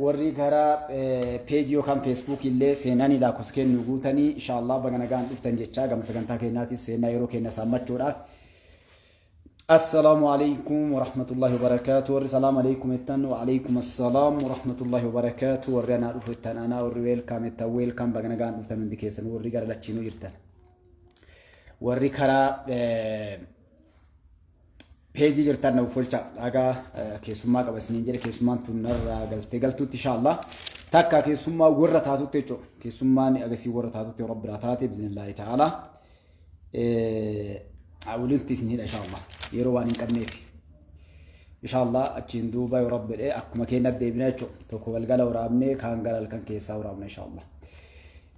warri karaa peejii yookaan feesbuuk illee seenanii lakkoofsa kennu guutanii inshaallah baga nagaan dhuftan jechaa gama sagantaa keenyaatis seenaa yeroo keenya saammachuudhaaf. Assalaamu alaykum wa rahmatullahi wa barakatuh. Warri salaamu alaykum ettan wa alaykum assalaam wa rahmatullahi wa barakatuh. Warri anaa dhuftan anaa warri weelkaam ettan weelkaam baga nagaan dhuftan hundi keessan warri gara lachiinuu jirtan. Warri karaa peejii jirtan na folcha aga keessummaa qabasniin jedhe keessummaan tun narraa galtuutti inshaallah takka keessummaa warra taatutti jechuudha. Keessummaan agasii warra taatutti rabbi raa taate biiznillaahi ta'ala awulinti isinidha inshaallah yeroo waan hin qabneef inshaallah achiin duuba yoo rabbi dhe akkuma keenya deebina jechuudha. Tokko galgala waraabnee kaan gara halkan keessaa waraabna inshaallah.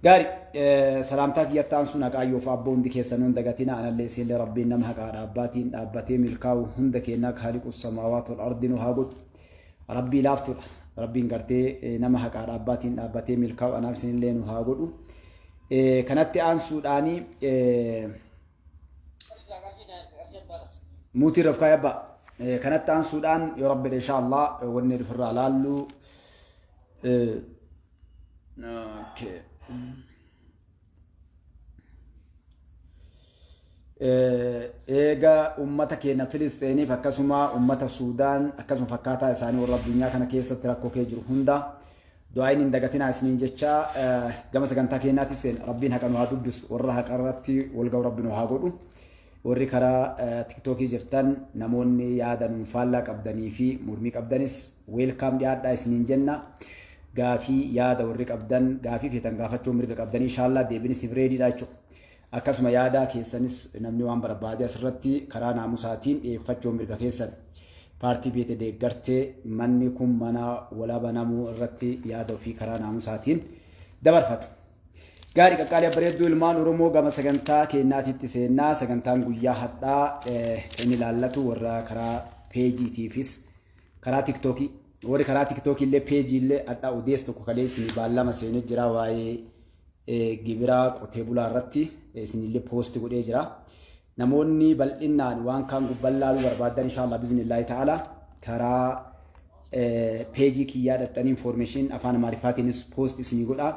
Gari salaamtaa kiyyattaan sun haqaayyoo fi abboo hundi keessan hunda gatina anallee siillee rabbiin nama haqaa dhaabbaatiin dhaabbatee milkaa'u hunda keenyaa kaaliqu samaawaat wal ardinu haa godhu. Rabbii laaftudha. Rabbiin gartee nama haqaa dhaabbaatiin dhaabbatee milkaa'u anaaf isinillee nu haa godhu. Kanatti aansuudhaanii muutii rafkaa yabbaa. Kanatti aansuudhaan yoo rabbi inshaallah wanni dhufirraa laallu eega ummata keenya Filistiiniif akkasuma ummata Suudaan akkasuma fakkaataa isaanii warra addunyaa kana keessatti rakkoo kee jiru hunda du'aayin hin dagatinaa isiniin jecha gama sagantaa keenyaatis rabbiin haqa nu haa dubbisu warra haqa irratti wal ga'u rabbi nu haa godhu. Warri karaa tiktookii jirtan namoonni yaada nuun faallaa qabdanii fi mormii qabdanis weelkaam dhiyaadhaa isiniin jenna. Gaafii yaada warri qabdan gaafii feetan gaafachuu mirga qabdanii inshaallah deebinis reediidha jechuudha. Akkasuma yaada keessanis namni waan barbaade asirratti karaa naamusaatiin dhiyeeffachuu mirga keessan paartii beete deeggartee manni kun mana walaaba namuu irratti yaada ofii karaa naamusaatiin dabarfatu. Gaarii qaqqaalee bareedduu ilmaan Oromoo gama sagantaa keenyaatitti seennaa sagantaan guyyaa hadhaa inni ilaallatu warra karaa peejiitiifis karaa tiktookii warri karaa tiktookii illee peejii illee hadhaa odees tokko kalee isin baallama seenee jira waa'ee gibiraa qotee bulaa irratti isin illee poosti godhee jira. Namoonni bal'inaan waan kaan gubbaan laaluu barbaadan inshaallah biiznillaahi ta'ala karaa peejii kiyyaa dhaxxanii information afaan amaarifaatiinis poost isinii godhaa.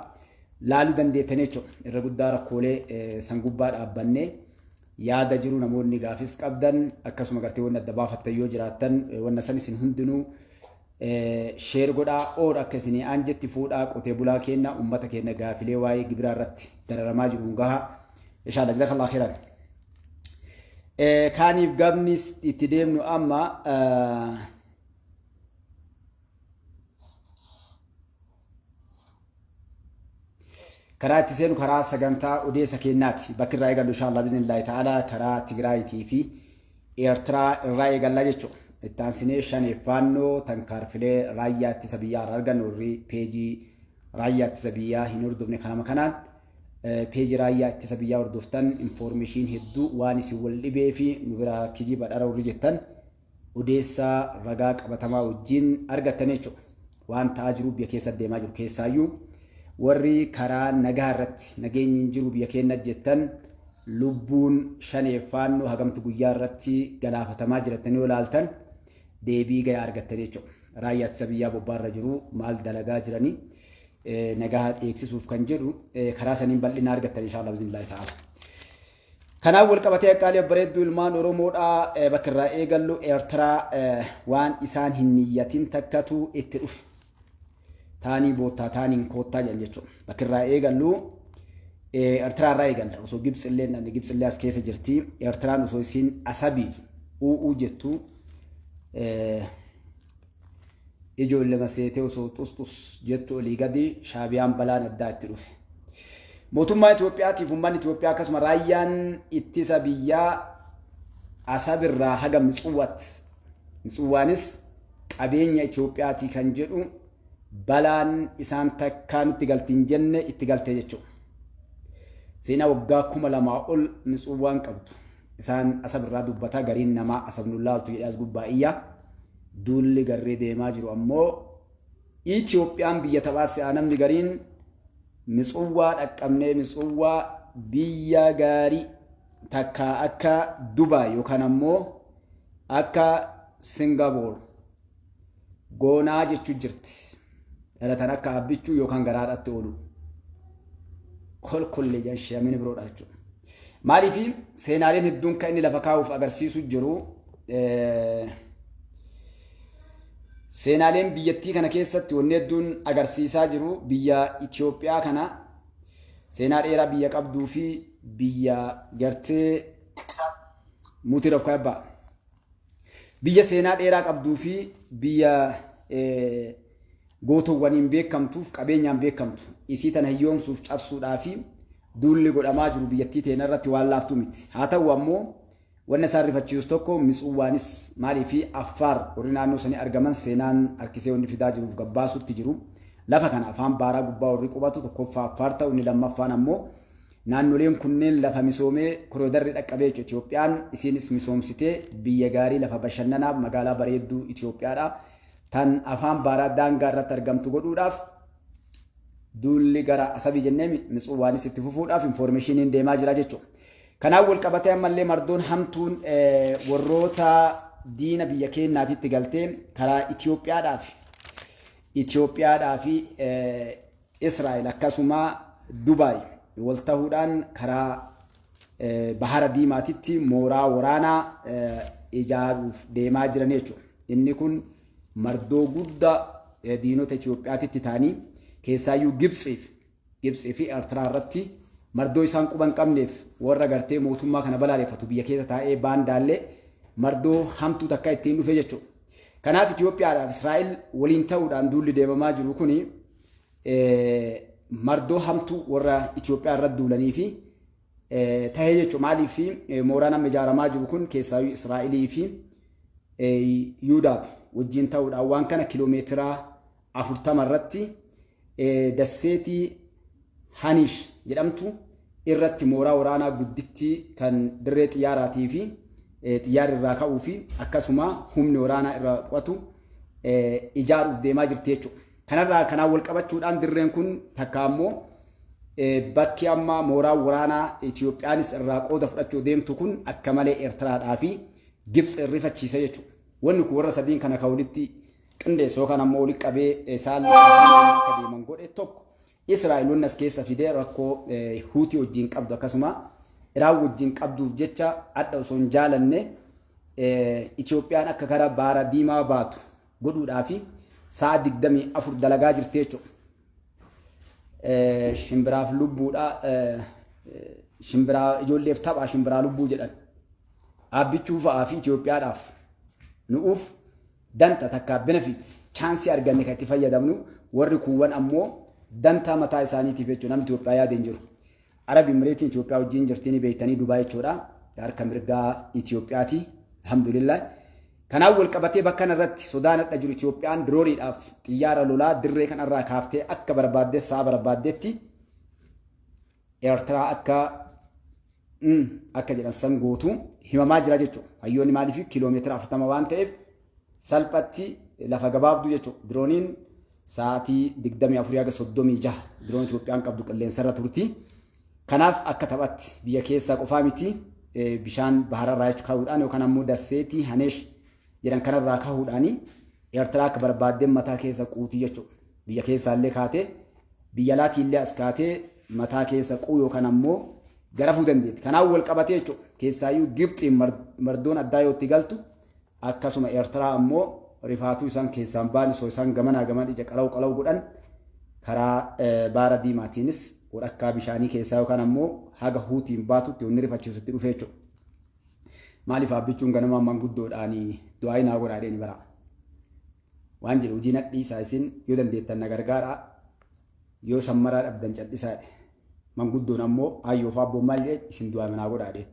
Laaluu dandeettanii jechuudha. Irra guddaa rakkoolee san gubbaa dhaabbannee yaada jiru namoonni gaafis qabdan akkasuma gartee wanni adda baafattan yoo jiraattan wanna san isin hundinuu sheer godhaa oor akka isinii aanjetti fuudhaa qotee bulaa keenya ummata keenya gaafilee waa'ee gibiraa irratti dararamaa jiru gaha inshaallah jazakallah khairan. Kaaniif gabnis itti deemnu amma karaa itti seenu karaa sagantaa odeessa keenyaati bakki irraa eegallu inshaallah biiznillaahi ta'ala karaa Tigraayitii fi Eertiraa irraa eegallaa jechuudha. Itti aansinee shaneeffaannoo tankaarfilee raayyaa ittisa biyyaa irraa argannu warri peejii raayyaa ittisa biyyaa hin hordofne kanama kanaan peejii raayyaa ittisa biyyaa hordoftan informeeshiin hedduu waan isin wal dhibee fi nu biraa kijiba dhara warri jettan odeessaa ragaa qabatamaa wajjin argattan jechuudha. Waan ta'aa jiru biyya keessa deemaa jiru keessaayyuu warri karaa nagaa irratti nageenyi hin jiru biyya keenya jettan lubbuun shaneeffaannoo hagamtu guyyaa irratti galaafatamaa jiratanii yoo ilaaltan deebii gayaa argattan jechuudha. Raayyaa ittisa biyyaa bobbaarra jiru maal dalagaa jiranii nagaa eegsisuuf kan jedhu karaa saniin bal'ina argattan inshaallah biiznillaahi ta'ala. Kanaaf wal qabatee akkaalee bareedduu ilmaan Oromoodhaa bakka irraa eegallu Eertiraa waan isaan hin niyyatin takkatu itti dhufe. Taanii boottaa taaniin koottaa jedhan jechuudha. Bakka irraa eegallu Eertiraa irraa eegalla. Osoo Gibxillee as keessa jirti. Eertiraan osoo isiin asabiif u'uu jettu ijoollee maseetee osoo xusxus jettu olii gadi shaabiyaan balaan addaa itti dhufe. Mootummaa Itoophiyaatiif uummanni Itoophiyaa akkasuma raayyaan ittisa biyyaa asabirraa haga Mitsuwaatti. Mitsuwaanis qabeenya Itoophiyaatii kan jedhu balaan isaan takkaa nutti galti hin jenne itti galte jechuudha. Seenaa waggaa 2000 ol Mitsuwaan qabdu. Isaan asabirraa dubbataa gariin namaa asabnullaaltu jedhas gubbaa iyyaa duulli garree deemaa jiru ammoo Itoophiyaan biyya taphaase namni gariin Mitsuwaa dhaqqabnee Mitsuwaa biyya gaarii takka akka Dubaay yookaan ammoo akka Singapoor goonaa jechuu jirti. dhalatan akka abbichuu yookaan garaadhaatti oolu kolkollee jashamini biroodha jechuudha. Maaliif seenaaleen hedduun kan inni lafa kaa'uuf agarsiisu jiru seenaaleen biyyattii kana keessatti wanni hedduun agarsiisaa jiru biyya Itoophiyaa kana seenaa dheeraa biyya qabduu fi biyya gartee muutiiroof kaabaa biyya seenaa dheeraa qabduu fi biyya gootowwaniin beekamtuuf qabeenyaan beekamtu isii tana hiyyoomsuuf cabsuudhaa fi duulli godhamaa jiru biyyattii teena irratti waan laaftuu miti. Haa ta'u ammoo wanna isaan rifachiisu tokko Mitsuwaanis maalii fi Affaar warri naannoo sanii argaman seenaan harkisee wanni fidaa jiruuf gabbaasutti jiru. Lafa kana afaan baaraa gubbaa warri qubatu tokkoffaa Affaar ta'u inni lammaffaan ammoo naannoleen kunneen lafa misoomee koroodarri dhaqqabee Itoophiyaan isiinis misoomsitee biyya gaarii lafa bashannanaaf magaalaa bareedduu Itoophiyaadha. Tan afaan baaraa daangaa irratti argamtu godhuudhaaf duulli gara asabii jennee Mitsuwaanis itti fufuudhaaf infoormeeshiniin deemaa jira jechuudha. Kanaaf wal qabatee ammallee mardoon hamtuun warroota diina biyya keenyaatitti galtee karaa Itoophiyaadhaa fi Israa'el akkasuma Dubaay wal ta'uudhaan karaa bahara diimaatitti mooraa waraanaa ijaaruuf deemaa jiran jechuudha. Inni kun mardoo guddaa diinota Itoophiyaatitti ta'anii keessaayyuu Gibxii fi Eertiraa irratti mardoo isaan quban qabneef warra gartee mootummaa kana balaaleffatu biyya keessa taa'ee baandaallee mardoo hamtuu takka ittiin dhufe jechuudha. Kanaaf Itoophiyaadhaaf Israa'el waliin ta'uudhaan duulli deemamaa jiru kuni mardoo hamtuu warra Itoophiyaa irratti duulanii fi tahee jechuudha. Maaliif mooraan amma ijaaramaa jiru kun keessaayyuu Israa'elii fi Yuudaaf wajjin ta'uudhaan waan kana kiloomeetira 40 irratti dasseetii Hanish jedhamtu irratti mooraa waraanaa gudditti kan dirree xiyyaaraatii fi xiyyaarri irraa ka'uu fi akkasuma humni waraanaa irraa qo'atu ijaaruuf deemaa jirti jechuudha. Kanaan wal qabachuudhaan dirreen kun takka ammoo bakki amma mooraa waraanaa Itoophiyaanis irraa qooda fudhachuu deemtu kun akka malee Eertiraadhaa fi Gibxi rifachiisa jechuudha. Wanni kun warra sadiin kana ka'ulitti qindeessoo kan ammoo walitti qabee isaan akka deeman godhe tokko Israa'eloonni as keessa fidee rakkoo Huutii wajjin qabdu akkasuma Iraan wajjin qabduuf jecha adda osoo hin jaalanne Itoophiyaan akka karaa baara diimaa baatu godhuudhaa fi sa'a 24 dalagaa jirti jechuudha. Shimbiraaf lubbuudha shimbiraa ijoolleef taphaa shimbiraa lubbuu jedhan abbichuu fa'aa fi Itoophiyaadhaaf nu'uuf danta takka benefit chaansii arganne kan itti fayyadamnu warri kuuwwan ammoo dantaa mataa isaaniitiif jechuudha. Namni Itoophiyaa yaadeen jiru. Arabi Imireetiin Itoophiyaa wajjin jirtanii beektanii Dubaay jechuudha. Harka mirgaa Itoophiyaati. Alhamdulillah. Kanaaf wal qabatee bakka kanarratti sodaan adda jiru Itoophiyaan dirooniidhaaf xiyyaara lolaa dirree kanarraa kaaftee akka barbaaddees sa'a barbaaddeetti Eertiraa akka jedhan san gootu himamaa jira jechuudha. Hayyoonni maaliif kiiloomeetira 40 waan ta'eef salphatti lafa gabaabduu jechuudha. Dirooniin sa'aatii 24-36 diroon Itoophiyaan qabdu qilleensarra turti. Kanaaf akka taphatti biyya keessaa qofaa miti bishaan bahararraa kaa'uudhaan yookaan ammoo dasseetii Haneesh jedhan kanarraa kaa'uudhaan Eertiraa akka barbaaddeen mataa keessa quutii jechuudha. Biyya keessaallee kaatee biyya alaatiillee as kaatee mataa keessa quu yookaan ammoo garafuu dandeetti. Kanaaf wal qabatee jechuudha. Keessaayyuu Gibxiin mardoon addaa yoo itti galtu akkasuma Eertiraa ammoo rifaatuu isaan keessaan baan osoo isaan gamanaa gaman ija qalaw godhan karaa baara diimaatiinis walakkaa bishaanii keessaa yookaan ammoo haga Huutiin baatutti wanni rifachiisutti dhufee jechuudha. Maaliif abbichuun ganamaan manguddoodhaan du'aa naa godhaadheen bara. Waan jedhu hojii nadhiisaa isin yoo dandeettan na gargaaraa yoo sammaraa dhabdan callisaadhe. Manguddoon ammoo hayyoo fi abboon maal jedhe isin du'aa naa godhaadheen.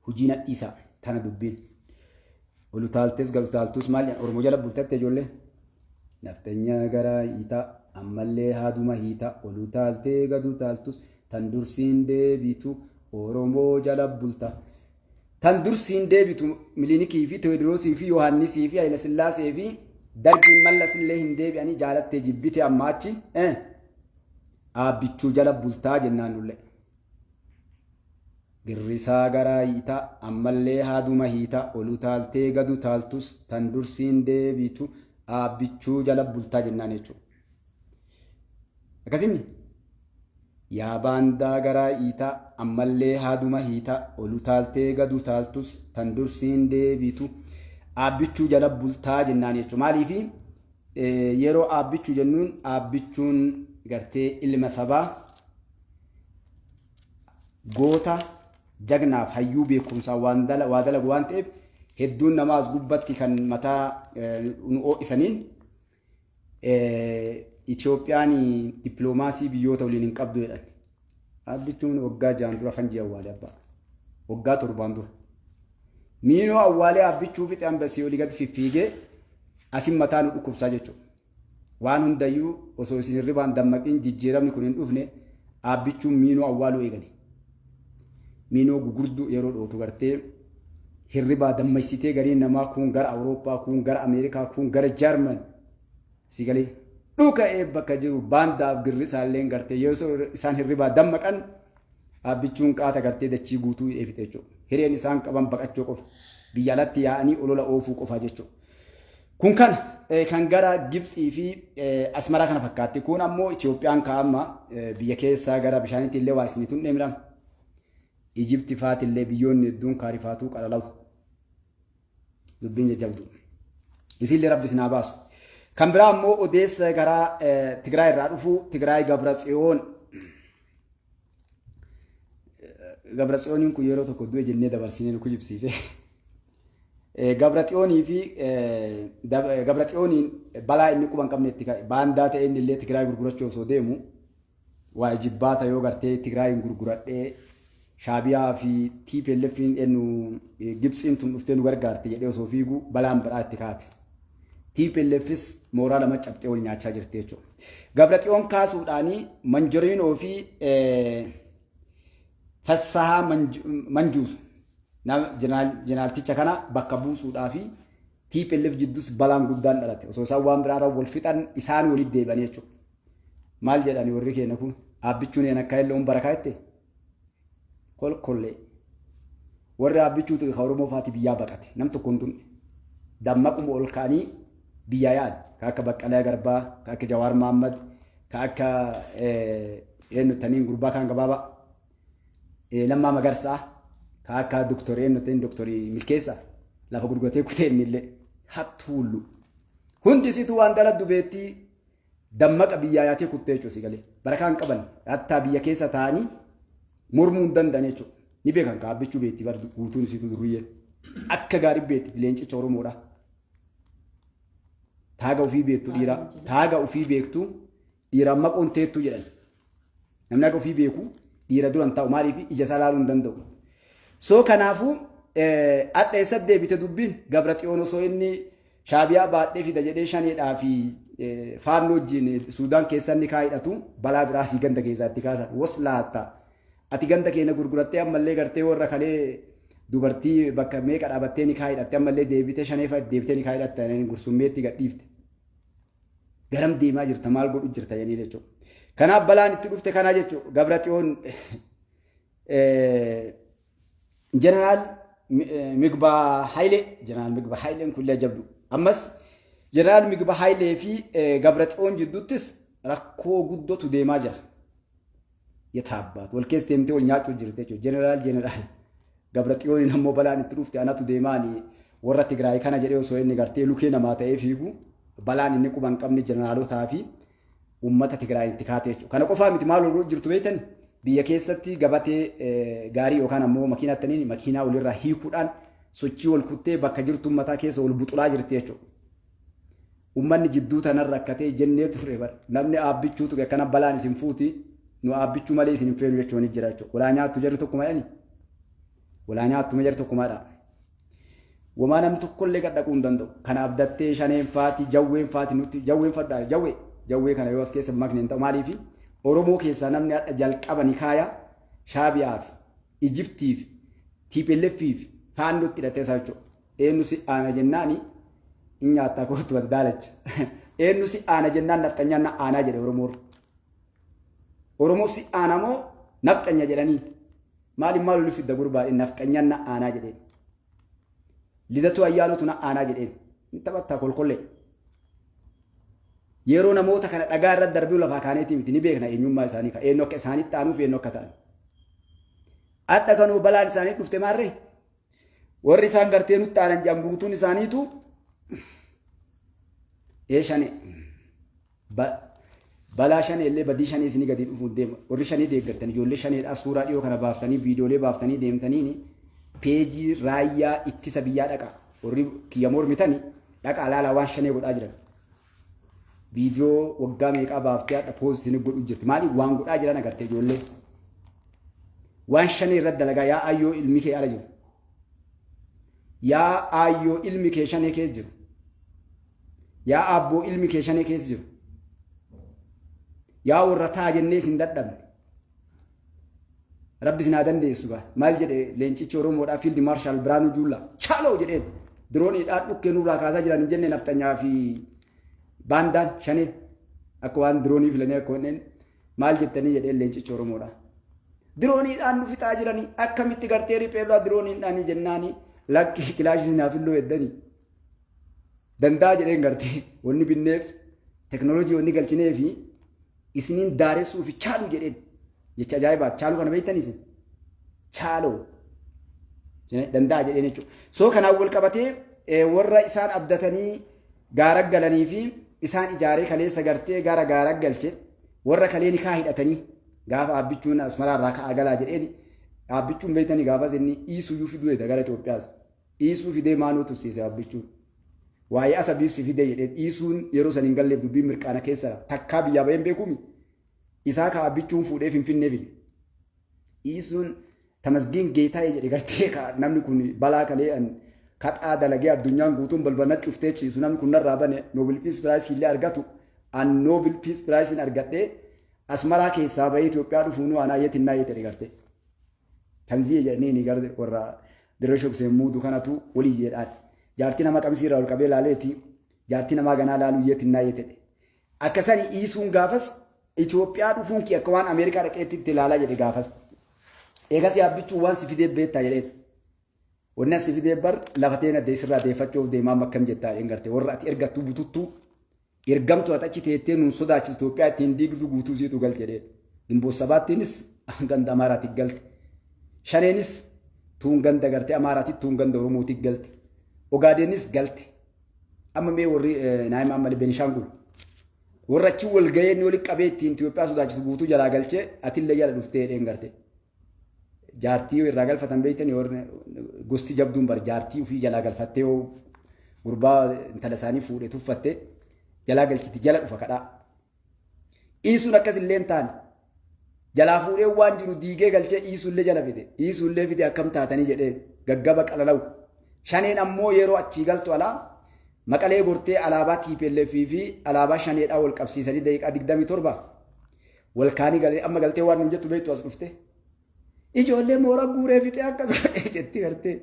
Hojii nadhiisaa tana dubbiin. Olutaaltes galutaaltus maal jedhan Oromoo jala bultatte ijoollee. Nafteenya garaa hiitaa ammallee haaduma hiitaa olutaaltee gadutaaltus tan dursiin deebitu Oromoo jala bulta. Tan dursiin deebitu Miliinikii fi Tewoodiroosii fi Yohaannisii fi Hayila Sillaasee fi Dargiin Mallas illee hin deebi'anii jaalattee jibbite amma achi abbichuu jala bultaa jennaan nullee. Girrisaa garaa hiitaa ammallee haaduma hiitaa olutaaltee gadutaaltus tan dursiin deebitu abbichuu jala bultaa jennaan jechuudha. akkasimi yaa baandaa garaa hiita ammallee haaduma hiita olu taaltee gadu taaltus tan dursiin deebitu aabbichuu jala bultaa jennaan jechuudha. Maaliif yeroo aabbichuu jennuun aabbichuun gartee ilma sabaa goota jagnaaf hayyuu beekumsaa waa dalagu waan ta'eef hedduun namaa as gubbatti kan mataa nu ho'isaniin Itoophiyaan dippiloomaasii biyyoota waliin hin qabdu jedhan. Aabbichuun waggaa 6 dura fanjii awwaalee abbaa. Waggaa 7 dura. Miinoo awwaalee aabbichuu fixe ambasii olii gadi fiffiigee asin mataa nu dhukkubsaa jechuudha. Waan hundayyuu osoo isin hirribaan dammaqiin jijjiiramni kun hin dhufne aabbichuun miinoo awwaaluu eegale. Miinoo gugurdu yeroo dhootu gartee hirribaa dammaysitee gariin namaa kun gara Awurooppaa kun gara Ameerikaa kun gara Jaarman sigalee dhuka bakka jiru baandaaf girrisaalleen gartee yoo isaan hirribaa dammaqan aabbichuun qaata gartee dachii guutuu eefite jechuudha. Hireen isaan qaban baqachuu qofa biyya alatti yaa'anii olola oofuu qofa jechuudha. Kun kan gara Gibxii fi Asmaraa kana fakkaatti. Kun ammoo Itoophiyaan kaa'amma biyya keessaa gara bishaanitti illee waa isiniituun dheemidhama. Ijipti faatillee biyyoonni hedduun kaarifaatuu qalalawu. Dubbiin jajjabdu. Isillee rabbi sinaa baasu. Kan biraa ammoo odeessa gara Tigraay irraa dhufu Tigraay Gabratsiyooniin kun yeroo tokko du'e jennee dabarsinee nu kujibsiise. Gabratsiyooniin balaa inni quban qabnetti baandaa ta'e inni illee Tigraay gurgurachuu osoo deemu waa jibbaata yoo gartee Tigraayin gurguradhee Shaabiyaa fi TPLFin enu Gibxiin tun dhuftee nu gargaarte jedhee osoo fiigu balaan badhaa itti kaate. TPLFis mooraa lama cabxee wal nyaachaa jirti jechuudha. Gabratsiyoon kaasuudhaanii Manjoriinoo fi Fassahaa Manjuusu jenaalticha kana bakka buusuudhaa fi TPLF jiddus balaan guddaan dhalate. Osoo isaan waan biraarraa wal fixan isaan walitti deebi'an jechuudha. Maal jedhani warri keenya kun aabbichuun een akka illee barakaa jettee kolkollee warri aabbichuutu Oromoo faati biyyaa baqate nam tokko hin tunne dammaquma ol kaanii biyya yaad ka akka Baqqalaa Garbaa ka akka Jawaar Mohammad ka akka eenyutaniin gurbaa kan gabaabaa Lammaa Magarsaa ka akka Doktor eenyutiin Doktorii Milkeessaa lafa gurguratee kutee innillee hattuullu hundi isitu waan daladdu beettii dammaqa biyyaa yaatee kuttee jechuudha sigalee barakaan qaban hattaa biyya keessa taa'anii mormuu hin danda'an jechuudha ni beekan ka aabbichuu beettii bardu guutuun isitu duruyyee akka gaarii beetti leencicha Oromoodha. Taaga ofii beektu dhiira taaga ofii beektu dhiira maqoon teettu jedhan namni akka ofii beeku dhiira duran taa'u maaliif ija isaa laaluu hin danda'u. Soo kanaafuu adda eessa deebite dubbiin Gabratsiyoon osoo inni Shaabiyaa baadhee fida jedhee shaneedhaa fi faannoo wajjin Suudaan keessa inni kaa'idhatu balaa biraasii ganda keessaatti kaasan waslaata ati ganda keenya gurgurattee ammallee gartee warra kalee dubartii bakka meeqa dhaabattee ni kaa'idhatte ammallee deebitee shaneefa deebitee ni kaa'idhatte gursummeetti gadhiifte. Garam deemaa jirta maal godhu jirta jedhanii jechuudha. Kanaaf balaan itti dhufte kanaa jechuudha. Gabratsiyoon Jeneraal Migbaa Hayileen kullee jabdu. Ammas Jeneraal Migbaa Hayilee fi Gabratsiyoon jidduuttis rakkoo guddootu deemaa jira. Yetaabbaat wal keessa deemtee wal nyaachuu jirti jechuudha. Jeneraal Gabratsiyoon ammoo balaan itti dhufte anatu deemaanii warra Tigraay kana jedhee osoo inni gartee lukee namaa ta'ee fiigu balaan inni quban qabne jeneraalotaa fi uummata Tigraay itti kaate jechuudha. Kana qofaa miti maal ooluu jirtu beektan biyya keessatti gabatee gaarii yookaan ammoo makiinattaniin makiinaa walirraa hiikuudhaan sochii wal kuttee bakka jirtu uummataa keessa wal buxulaa jirti jechuudha. Uummanni jidduu tanan rakkatee jennee turre bara namni aabbichuutu akkana balaan isin fuuti nu aabbichuu malee isin hin feenu jechuun jira jechuudha. Walaa nyaattu jarri tokko malee walaa nyaattu jarri tokko maadha. Wamaa namni tokkollee gadhaquu hin danda'u. Kana abdattee shaneen faati jawween faati nuti jawween fadhaa jawwee kana yoo as keessa makne hin ta'u maaliifi Oromoo keessaa namni hadha jalqabani kaaya Shaabiyaa fi Ijiptii fi TPLF fi faannootti hidhatee isaa jechuudha. Eenyu si aana jennaani in nyaattaa kootu daalacha. Eenyu si aana jennaan nafxanyaan na aanaa jedhe Oromoo. Oromoo si aana moo nafxanya jedhanii maal olii fidda gurbaa nafxanyaan na aanaa jedheen. Lidatu ayyaanootu na aanaa jedheen. Taphattaa kolkollee. yeroo namoota kana dhagaa irratti darbuu lafaa kaaneetii miti ni beekna eenyummaa isaanii ka eenyu akka isaanitti taanuuf eenyu akka ta'an. Adda kanuu balaan isaanii dhufte maarree warri isaan gartee nutti aanan jedhan guutuun isaaniitu shanii balaa shanii illee badii shanii isinii gadi dhufuun deema warri shanii deeggartan ijoollee shaniidhaa suuraa dhiyoo kana baaftanii viidiyoolee baaftanii deemtaniini peejii raayyaa ittisa biyyaa dhaqa warri kiyya mormitanii dhaqa alaalaa waan shanii godhaa jiran. Viidiyoo waggaa meeqaa baaftee hadha poostiin godhu jirti maaliif waan godhaa jiran agartee ijoollee waan shanii irratti dalagaa yaa ayyoo ilmi kee ala jiru yaa ayyoo ilmi kee shanii keessa jiru yaa abboo ilmi kee shanii keessa jiru yaa warra taa jennee isin dadhabne rabbi isin haa dandeessu gaa maal jedhe leencichi oromoodhaa fiildi maarshaal Biraanuu Juullaa chaaloo jedheen dirooniidhaan dhukkee nurraa kaasaa jiran hin jenne naftanyaa fi baandaan shanii akka waan diroonii filanii akka wanneen maal jettanii jedheen leencichi oromoodhaa. Dirooniidhaan nu fixaa jiranii akkamitti gartee ripheedhaa dirooniidhaan jennaanii lakki kilaashii sinaaf illoo eddanii danda'a jedheen gartee wanni binneef teknooloojii wanni galchinee fi isiniin daaressuuf chaaluu jedheen jecha ajaa'ibaati chaaluu kana beektan isin chaaloo danda'a jedheen jechuudha. Soo kanaan wal qabatee warra isaan abdatanii gaara galanii fi isaan ijaaree kaleessa gartee gara gaara galche warra kalee nikaa hidhatanii gaafa abbichuun asmaraarraa ka'aa galaa jedheen abbichuun beektanii gaafas inni iisuyyuu fiduu edda gara Itoophiyaas iisuu fidee maanuu tursiise abbichuun waa'ee asabiif si fidee jedheen iisuun yeroo san hin galleef dubbiin mirqaana keessa takkaa biyyaa baheen beekumi isaa ka abbichuun fuudhee finfinnee fide iisuun tamasgiin geetaa'ee jedhe gartee namni kun balaa kalee kaxaa dalagee addunyaan guutuun balbala cuftee ciisu namni kun narraa bane Nobel Peace Prize illee argatu an Nobel Peace Prize argadhee asmaraa keessaa bahee Itoophiyaa dhufuun waan ayyatin naayete garte tanzii jedhanii ni garde warra dirree muudu kanatu walii jedhaan jaartii nama qabsiirraa ol qabee laaleeti jaartii namaa ganaa laaluu iyyatin naayete akkasanii iisuun gaafas Itoophiyaa dhufuun kii akka waan Ameerikaa dhaqeetti itti ilaalaa jedhe gaafas eegas yaabbichuu waan si fidee beektaa jedheen wanni si fidee bar lafateen adda isirraa deeffachuuf deemaa makkam jettaa hin garte warra ati ergattuu bututtuu ergamtu atachi teettee nuun sodaachisu Itoophiyaa ittiin diigdu guutuu siitu gal jedhee Gimboossabaattiinis ganda Amaaraatti galte Shaneenis tuun ganda garte Amaaraatti tuun ganda Oromootti galte Ogaadeenis galte amma mee warri naayima amma Beenishaangul warra achi wal ga'ee ni wali qabee ittiin Itoophiyaa sodaachisu guutuu jalaa galchee atillee jala dhuftee dheen garte jaartii irraa galfatan beeytan gosti jabduun bar jaartii ofii jalaa galfattee gurbaa intala isaanii fuudhee tuffattee jalaa galchiti jala dhufa kadhaa. Iisuun akkas illee hin taane jalaa fuudhee waan jiru diigee galchee iisuullee jala fide iisuullee fide akkam taatanii jedhee gaggaba qalalawu. Shaneen ammoo yeroo achii galtu alaa maqalee gortee alaabaa TPLF fi alaabaa shaneedhaa wal qabsiisanii daqiiqaa 27 wal kaanii galee amma galtee waan nun jettu beektu as dhufte. Ijoollee moora guuree fixee akkas godhee jetti gartee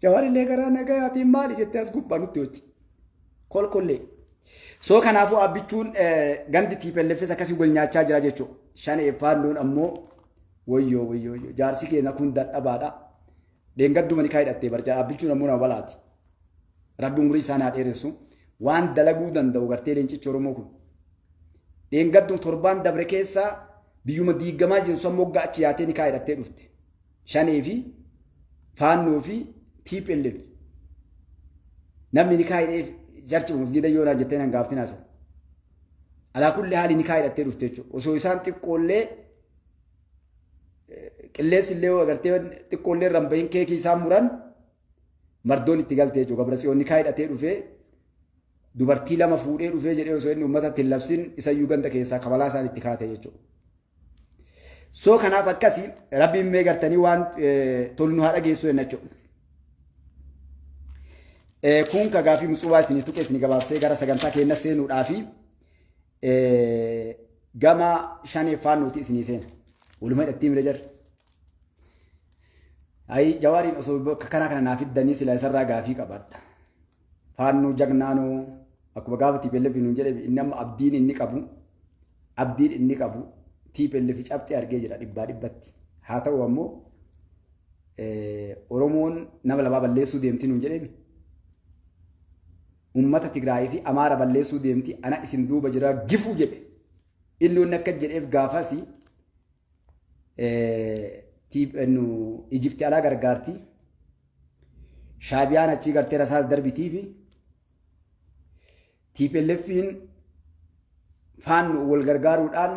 jawaarillee karaa nagayaatiin maali jettee as gubbaa nutti hojii kolkollee. Soo kanaafuu abbichuun gandi TPLFs akkasii wal nyaachaa jira jechuudha. Shanee faannoon ammoo wayyoo jaarsi keenya kun dadhabaadha. Deengadduma ni kaayidhattee barjaa abbichuun ammoo nama balaati. Rabbi umurii isaan haa dheeressu waan dalaguu danda'u gartee leencichi Oromoo kun. Deengadduma torbaan dabre keessaa biyyuma diigamaa jiru sun moggaa achi yaatee ni kaayidhattee dhufte. Shanee fi faannoo fi TPLF namni ni kaayidhee jarchi musgida yoonaa jettee nan gaaftin haasa. Alaa kulli haali ni kaayidhattee dhufte jechuudha. Osoo isaan xiqqoollee qilleessi illee agartee xiqqoollee rambayin keekii isaan muran mardoon itti galtee jechuudha. Gabrasiyoon ni kaayidhatee dhufee dubartii lama fuudhee dhufee jedhee osoo inni uummata ittiin labsin isayyuu ganda keessaa kabalaa isaan itti kaatee jechuudha. Soo kanaaf akkasii rabbiin mee gartanii waan tolnu haadha geessu jenna jechuudha. Kun kagaa fi musuubaa isin tuqee isin gabaabsee gara sagantaa keenya seenuudhaafi gama shaneeffaan nuti isinii seena. Walumaa hidhattii mira jarri. Ayi jawaariin osoo kana naaf iddanii sila isarraa gaafii qabaadha. Faannoo jagnaanoo akkuma gaafa TPLF nuun jedhe inni amma abdiin inni qabu TPLF cabxee argee jira dhibbaa dhibbatti. Haa ta'u ammoo Oromoon nama lamaa balleessuu deemti nuun jedhemi. ummata Tigraay fi Amaara balleessuu deemti ana isin duuba jira gifuu jedhe illee inni akka jedheef gaafasi Ijipti alaa gargaarti Shaabiyaan achii gartee rasaas darbitii fi TPLFin faannu wal gargaaruudhaan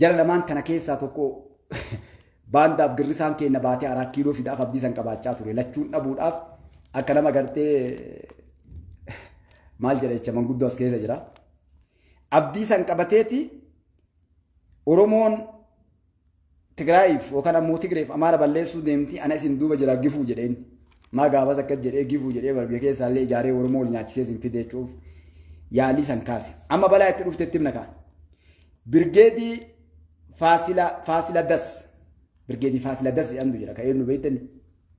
jara lamaan kana keessaa tokko baandaaf girrisaan keenya baatee 4 kiiloo fidaaf abdii san qabaachaa ture lachuun dhabuudhaaf akka nama gartee maal jedha jecha manguddoo as keessa jira abdii san qabateeti Oromoon Tigraayiif yookaan ammoo Tigreef Amaara balleessuu deemti ana isin duuba jira gifuu jedheen maa gaafas akka jedhee gifuu jedhee barbee keessaallee ijaaree Oromoo wal nyaachisee sin fideechuuf yaalii san kaase amma balaa itti dhuftetti himna kaan birgeedii Faasila Das birgeedii Faasila Das jedhamtu jira ka'ee nu beektani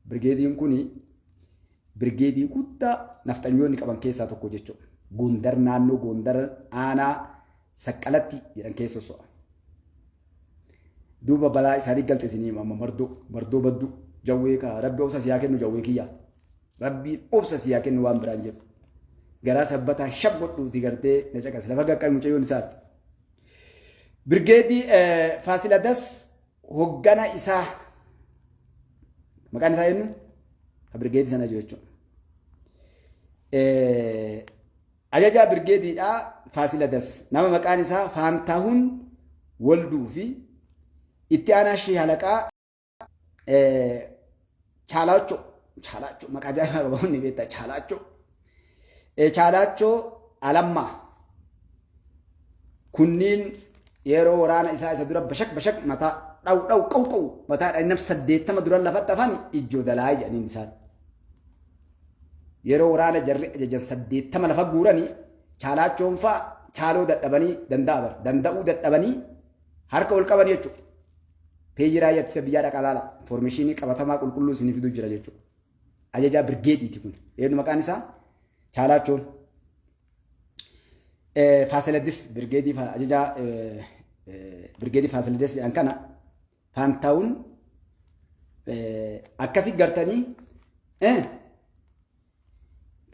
birgeediin kuni birgeedii guddaa nafxanyoonni qaban keessaa tokko jechuudha Gondar naannoo Gondar aanaa Saqqalatti jedhan keessa so'a duuba balaa isaanii galte isinii amma mardoo baddu jawwee ka rabbi obsa siyaa kennu jawwee kiyya rabbi obsa siyaa kennu waan biraan jedhu garaa sabbataa shabodhuuti gartee na caqas lafa gaqqabi mucayyoon isaati birgeedii Faasila Das hoggana isaa maqaan isaa eenyu ka birgeedii sana jiru jechuudha ajajaa birgeediidha Faasila Das nama maqaan isaa Faantahuun Walduu fi itti aanaa shii halaqaa Chaalaachoo maqaa ajaa'ibaa qabamuun ni beektaa Chaalaachoo Alammaa kunniin yeroo waraana isaa isa dura bashak mataa dhaw qaw mataa naf 80 dura lafatti hafan ijoo dalaa jedhaniin isaan yeroo waraana jarri ajajan 80 lafa guuranii Chaalaachoon fa'a chaaloo dadhabanii danda'uu dadhabanii harka ol qaban jechuudha. Peejiraa yattisa biyyaa dhaqalaala foormeeshinii qabatamaa qulqulluu isinii fiduu jira jechuudha. Ajajaa birgeediiti kun eenyu maqaan isaa Chaalaachoon Faasiladis birgeedii ajajaa birgeedii Faasiladis jedhan kana Faantahuun akkasii gartanii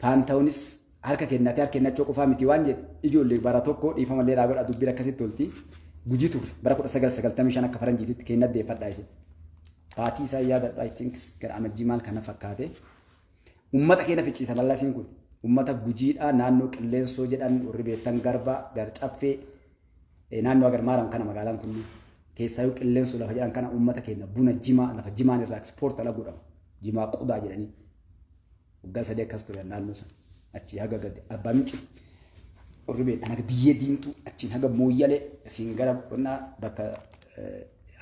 Faantahuunis harka kennachoo qofaa miti waan jedhe ijoollee bara tokko dhiifamallee dhaagodha dubbiin akkasitti tolti gujii ture bara 1995 akka faranjiititti kennat deeffadhaa isin baatii isaa yaadadha I think gara amajjii maal kana fakkaate ummata keenya ficciisa lallasiin kun ummata gujiidha naannoo qilleensoo jedhan warri beektan garba gar caffee naannoo agar maaram kana magaalaan kun keessaayyuu qilleensoo lafa jedhan kana ummata keenya buna jimaa lafa jimaan irraa ekspoort ala godhamu jimaa qudaa jedhanii waggaa sadii akkas ture naannoo sana achi haga gadi abbaa mici warri beektan haga biyyee diimtuu achiin haga mooyyalee isiin gara qonnaa bakka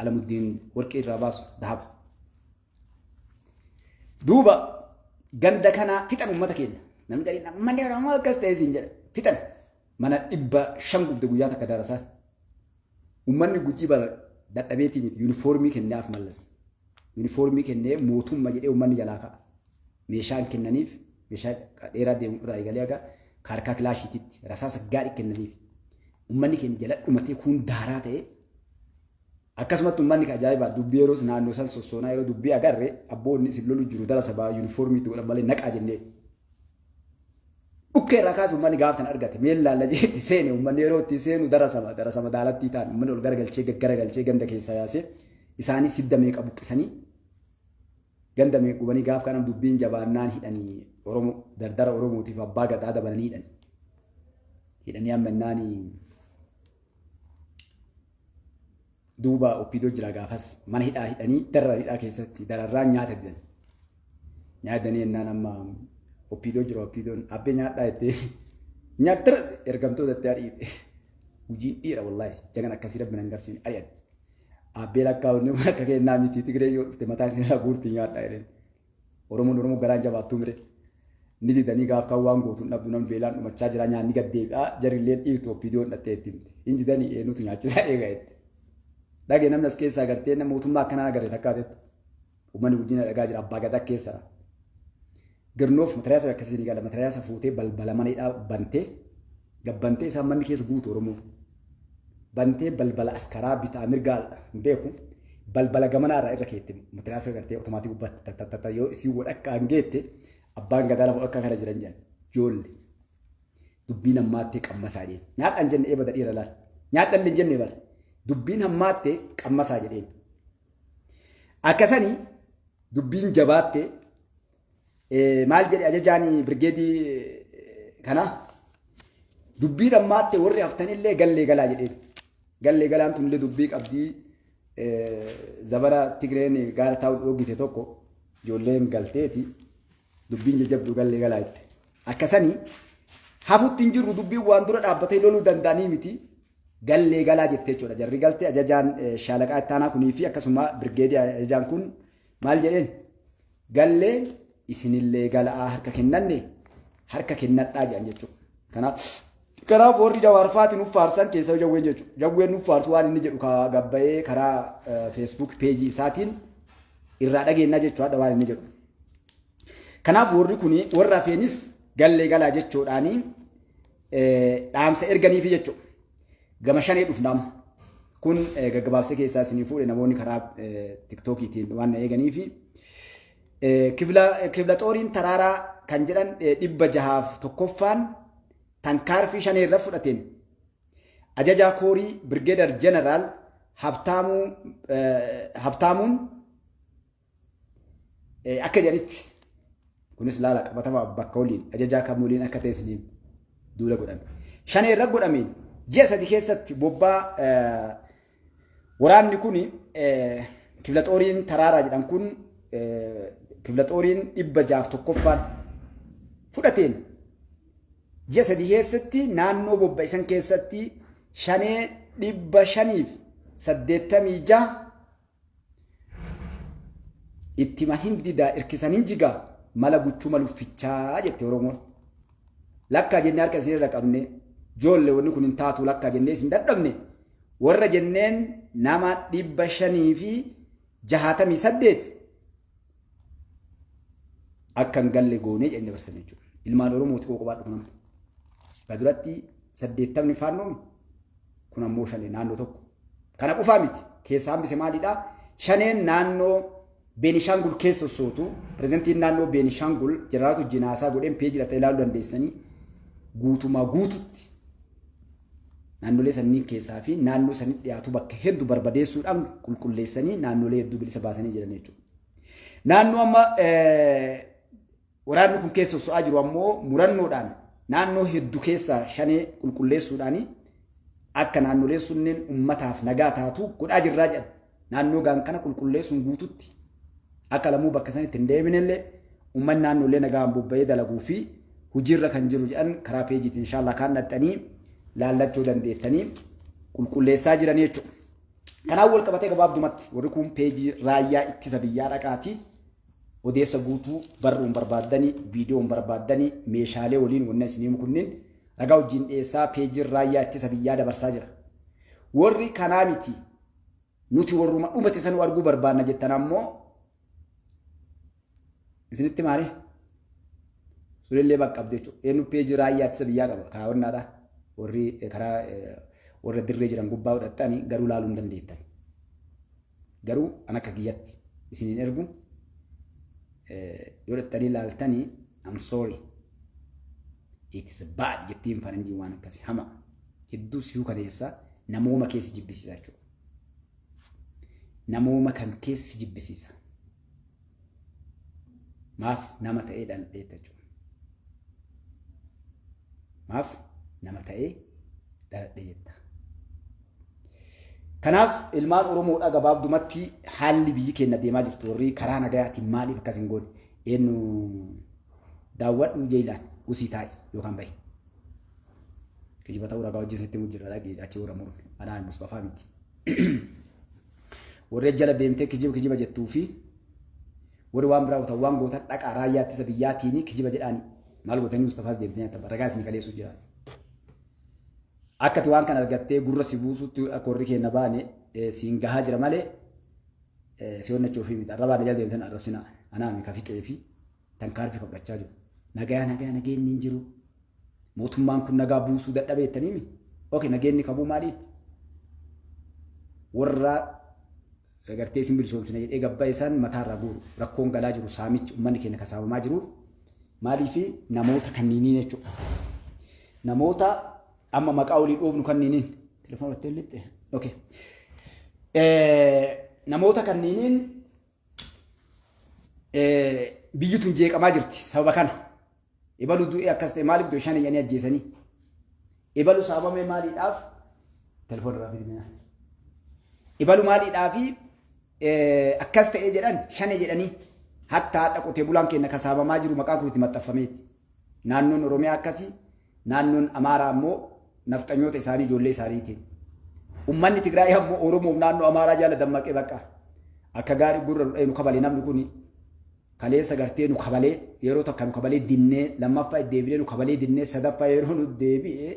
Alamuddin warqii irraa baasu dhahaba duuba ganda kana fixan ummata keenya namni gadi namni Oromoo akkas ta'e siin jedha fixan mana 500 gubde guyyaa takka darasaa ummanni gujii bara dadhabeetii miti yuunifoormii kennaaf mallas yuunifoormii kennee mootummaa jedhee ummanni jalaa ka'a meeshaan kennaniif meeshaa dheeraa deemu irraa eegalee aga kaarkaa kilaashiititti rasaasa gaarii kennaniif ummanni keenya jala dhumatee kun daaraa ta'e akkasumatti ummanni ajaa'ibaa dubbii yeroos naannoo san sossoonaa yeroo dubbii agarre abboonni isin lolu jiru dara sabaa yuunifoormiitti godhan malee naqaa jennee dhukkee irraa kaasu ummanni gaafatan argate meel laalla jeetti seene ummanni yeroo itti seenu dara sama daalattii ta'an ummanni ol garagalchee ganda keessaa yaasee isaanii sidda meeqa buqqisanii ganda meequbanii gaaf kanam dubbiin jabaannaan hidhanii Oromoo dardara Oromootiif abbaa gadaa dabalanii hidhanii ammannaanii duuba oppidoo jira gaafas mana hidhaa hidhanii darra hidhaa keessatti dararraan nyaatanii ennaan amma oppidoo jira oppidoon abbee nyaadhaa jettee nyaattara ergamtoota itti ariite hojiin dhiira wallaahi jagan akkasii rabbi nan garsiin ari'ate abbee lakkaa'onni akka kennaa miti Tigree yoo dhufte mataa isin irraa guurtii nyaadhaa jedheen Oromoo garaan jabaattuu mire ni didanii gaaf kan waan gootuun dhabdu namni beelaan dhumachaa jira nyaanni gad deebi'aa jarillee dhiirtu oppidoon dhattee itti hin didanii eenyutu nyaachisaa eegaa jette. Dhagee namni as keessaa agartee nama mootummaa akkanaa agarre takkaatetti uummanni guddina dhagaa jira abbaa gadaa keessaa girnoof matariyaasa akkasii ni gala matariyaasa fuutee balbala maneedhaa bantee gabbantee isaan manni keessa guutu Oromoo bantee balbala askaraa bitaa mirgaa beeku balbala gamanaa irraa irra keette matariyaasa agartee otomaatii gubbaatti yoo isii wal akka hangeette abbaan gadaa lafa akka kana jiran jedhan jolle dubbiin hammaattee qammasaa jedheen nyaadhaan jenne eebada dhiira laal nyaadhaan hin jenne bara dubbiin hammaattee qammasaa jedheen akkasanii dubbiin jabaattee maal jedhe ajajaan birgeedii kana dubbiin hammaattee warri haftanillee gallee galaa jedheen gallee galaan tunillee dubbii qabdii zabara Tigreen gaara taa'u dhoogite tokko ijoolleen galteeti dubbiin jajjabduu gallee galaa itti akkasanii hafutti hin jirru dubbiin waan dura dhaabbatee loluu danda'anii miti gallee galaa jettee jechuudha jarri galtee ajajaan shaalaqaa ittaanaa kunii fi akkasuma birgeedii ajajaan kun maal jedheen gallee isinillee galaa harka kennanne harka kennadhaa jedhan jechuudha kanaaf warri jawaarfaatiin uffaarsan keessa jawween jechuudha jawween uffaarsu waan inni jedhu gabbayee karaa feesbuuk peejii isaatiin irraa dhageennaa jechuudha waan inni jedhu kanaaf warri kuni warra hafeenis gallee galaa jechuudhaanii dhaamsa erganiifi jechuudha gama shanee dhufnaam kun gaggabaabsee keessaa isinii fuudhe namoonni karaa tiktookiitiin waan na eeganiifi kibla xooriin taraaraa kan jedhan 601ffaan tankaarfii shanee irra fudhateen ajajaa koorii birgeedar jeneraal habtaamuun akka jedhanitti kunis laala qabatama bakka waliin ajajaa kamuuliin akka ta'e isiniin duula godhame shanee irra godhameen ji'a 3 keessatti bobbaa waraanni kun kibla xooriin taraaraa jedhan kun kibla xooriin 601ffaan fudhateen ji'a 3 keessatti naannoo bobbaa'isan keessatti shanee 586 itti mahin didaa irkisan hin jigaa mala guchuu maluffichaa jette Oromoon lakkaa jennee harka isin irra qabne joolle wanni kun hin taatu lakkaa jennee isin dadhabne warra jenneen nama 568 akkan galle goonee jenne barsan jechuudha ilmaan Oromooti qoqobaa dhufnam baduratti 80 faannoon kun ammoo shanee naannoo tokko kana qofaa miti keessa hambise maalidha shaneen naannoo Beenishaangul keessa sootu pireezidantiin naannoo Beenishaangul jeneraal Jinaasaa godheen peejii irratti ilaaluu dandeessanii guutumaa guututti naannolee sanii keessaa fi naannoo sanii dhiyaatu bakka hedduu barbadeessuudhaan qulqulleessanii naannolee hedduu bilisa baasanii jiran jechuudha. Naannoo amma waraanni kun keessa so'aa jiru ammoo murannoodhaan naannoo hedduu keessaa shanee qulqulleessuudhaan akka naannolee sunneen ummataaf nagaa taatu godhaa jirraa jedhan naannoo gaan kana qulqulleessuun guututti akka lamuu bakka sanitti hin deebinellee ummanni naannolee nagaan bobba'ee dalaguu fi hojiirra kan jiru jedhan karaa peejiitiin inshaallaa kaan dhaxxanii laallachuu dandeettanii qulqulleessaa jiran jechuudha. Kanaaf wal qabatee gabaabdumatti warri kun peejii raayyaa ittisa biyyaa dhaqaati odeessa guutuu barruun barbaaddanii viidiyoon barbaaddanii meeshaalee waliin wanna isinii kunniin ragaa wajjin dhiyeessaa peejii raayyaa ittisa biyyaa dabarsaa jira. Warri kanaa miti nuti warruma dhumate sanuu arguu barbaanna jettan ammoo isinitti maali? Sulillee bakka qabde jechuudha. Eenyu peejii raayyaa ittisa biyyaa qaba kaawwannaadha. Warri karaa warra dirree jiran gubbaa godhattanii garuu laaluu hin dandeettan. Garuu an akka kiyyatti isiniin ergu yoo dhattanii laaltanii I'm sorry it is bad jettiin faranjii waan akkasii hama hedduu siyuu kaneessa namooma keessi jibbisiisa jechuudha. Namooma kan keessi jibbisiisa. Maaf nama ta'ee dhaladheetta jechuudha. Maaf nama ta'ee dhaladhee jetta. Kanaaf ilmaan Oromoodhaa gabaabdumatti haalli biyyi keenya deemaa jirtu warri karaa nagayaatiin maaliif akkas hin goone eenyu daawwadhu jeelaan usii taa'i yookaan bahi. Kijiba ta'uu ragaa hojii sitti mujjirra dhagee achi Oromoon anaan Mustafaa miti. Warri jala deemtee kijiba jettuu fi warri waan biraa waan goota dhaqaa raayyaa ittisa biyyaatiin kijiba jedhaani maal gootanii Mustafaas deemtee nyaata ragaa isin kaleessu jira. Akkati waan kan argattee gurra si buusutti akka warri keenya baane siin gahaa jira malee si honnachuu fi miti arrabaa jala deemtan arrabsina anaami ka fixee fi tankaarfi fudhachaa jiru. Nageenyi hin jiru. Mootummaan kun nagaa buusuu dadhabeettanii mi? Okay nageenyi qabuu maaliif? Warra gartee isin bilisoomsina jedhee gabbaa isaan mataarraa guuru rakkoon galaa jiru saamichi uummanni keenya kasaabamaa jiru Maalii fi namoota kanniiniin jechuudha. Namoota amma maqaa olii dhoofnu kanniiniin. Telefoon irratti illee. Okay. Namoota kanniiniin biyyi tun jeeqamaa jirti sababa kana. Ibalu du'e akkas ta'e maaliif du'e shan jedhanii ajjeesanii. Ibalu sababame maaliidhaaf telefoon irraa fidinaa. Ibalu maaliidhaafi akkas ta'e jedhan shan jedhanii hatta haadha qotee bulaan keenya kasaabamaa jiru maqaa kuutti maxxanfameeti. Naannoon Oromiyaa akkasii naannoon Amaaraa ammoo nafxanyoota isaanii ijoollee isaaniitiin. Uummanni Tigraay ammoo Oromoof naannoo Amaaraa jaala dammaqee bakka akka gaarii gurra nu kabalee namni kuni kaleessa gartee nu kabalee yeroo tokko nu kabalee dinnee lammaffaa deebilee nu kabalee dinnee sadaffaa yeroo nu deebi'ee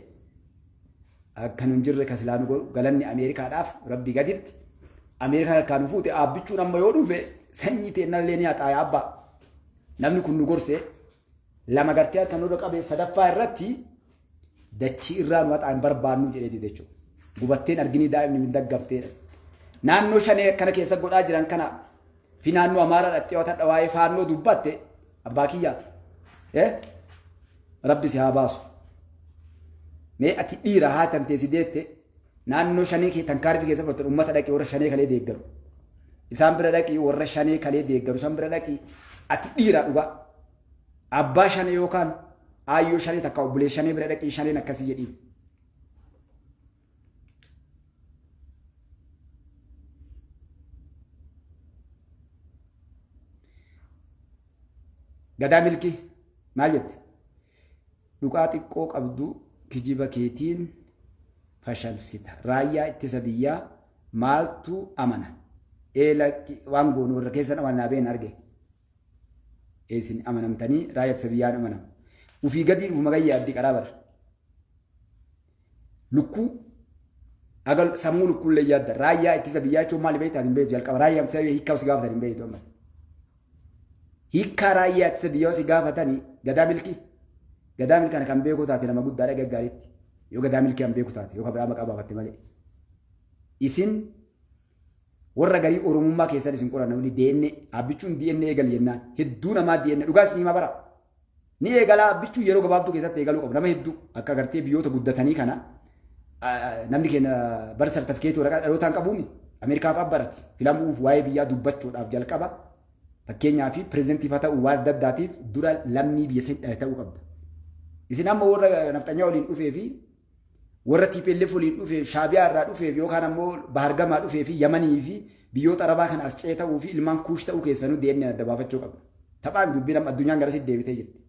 akka nu jirre kasilaanu galanni Ameerikaadhaaf rabbi gaditti Ameerikaan harkaan fuute aabbichuun amma yoo dhufe sanyii teennallee ni haxaaya abbaa namni kun nu gorsee lama gartee harkaan nurra qabee sadaffaa irratti dachii irraa nu haxaan barbaannu jedhee jechuudha. Gubatteen arginii daa'imni min daggamteedha. Naannoo shanee kana keessa godhaa jiran kana fi naannoo Amaaraa dhaqxee wata waa'ee faannoo dubbatte abbaa kiyyaa rabbi si haa baasu. Mee ati dhiira haa tanteesi deette naannoo shanee kee tankaarfi keessa fudhatan uummata dhaqee warra shanee kalee deeggaru. Isaan bira dhaqii warra shanee kalee deeggaru isaan bira dhaqii ati dhiira dhugaa abbaa shanee yookaan aayyoo shanee takka obbolee shanee bira dhaqii shaneen akkasii jedhiin. Gadaa milkii maal jette? Dhugaa xiqqoo qabdu kijiba keetiin fashalsita. Raayyaa ittisa biyyaa maaltu amana? Eela waan goonuu irra keessan amannaa been arge. Eesin amanamtanii raayyaa ittisa biyyaan amanam. Ufii gadii dhufu magayyaa addi qaraa bara. Lukkuu agal sammuu lukkuullee yaadda. Raayyaa ittisa biyyaa jechuun maali beektaa hin beektu jalqaba. Raayyaa ittisa biyyaa hiikkaa si gaafatan hin beektu amma. Hiikkaa raayyaa ittisa biyyaa si gaafatanii gadaa milkii. Gadaa milkaan kan beeku taate nama guddaadha gaggaariitti. Yoo gadaa milkii kan beeku taate yoo kan biraa maqaa baafatte malee. Isin warra garii Oromummaa keessan isin qoranna wali DNA abbichuun DNA eegal jennaan hedduu namaa DNA dhugaas ni bara. Ni eegalaa abbichuu yeroo gabaabduu keessatti eegaluu qabu nama hedduu akka gartee biyyoota guddatanii kana namni keenya bar sartifikeetii waraqaa dhalootaan qabuumi Ameerikaaf abbarati filamuuf waa'ee biyyaa dubbachuudhaaf jalqaba fakkeenyaa fi pireezidantiif haa ta'u waan adda addaatiif dura lammii biyya sanii dhala ta'uu qabda. Isin amma warra nafxanyaa waliin dhufee fi warra TPLF waliin dhufee Shaabiyaa irraa dhufee yookaan ammoo Bahargamaa dhufee fi Yamanii fi biyyoota Arabaa kana as ce'ee ta'uu fi ilmaan Kuush ta'uu keessanuu DNA adda baafachuu qabda. Taphaan dubbiin amma addunyaan gara sitti deebitee jirti.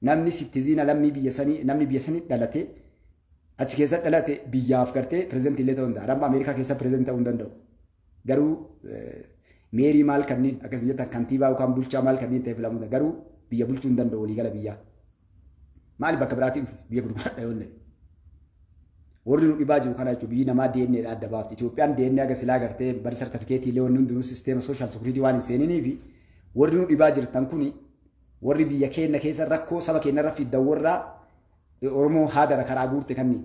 Namni sittiziina lammii biyya sanii dhalatee achi keessa dhalate biyyaaf gartee pireezidantii illee ta'uu danda'a. Amma Ameerikaa keessa pireezidantii ta'uu hin danda'u. Garuu meerii maal kanneen akkasii jettan kantiibaa yookaan bulchaa maal kanneen ta'e filamuu danda'a. Garuu biyya bulchuu hin danda'u waliigala biyyaa. Maali bakka biraatiin biyya gurguradha yoo ta'e. Warri nu dhibaa jiru kana jechuun biyyi namaa DNA adda baafti. Itoophiyaan DNA aga silaa gartee bari sartifikeetii illee wanni hundinuu sisteema sooshaal sekuriitii waan hin seeninii fi warri nu dhibaa jirtan kuni warri biyya keenya keessa rakkoo saba keenya irra fiddan warraa Oromoo haadara karaa guurte kanni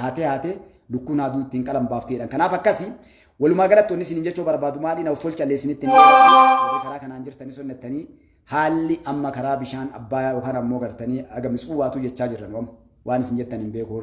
haatee lukkuun haaduu ittiin qalan baafteedhaan. Kanaaf akkasii walumaa galatti wanni isin jechuu barbaadu maali na uffol calleessinitti karaa kanaan jirtanii sonnettanii haalli amma karaa bishaan abbayaa yookaan ammoo gartanii aga mitsuu waatu jechaa jirran waan isin jettan hin beeku.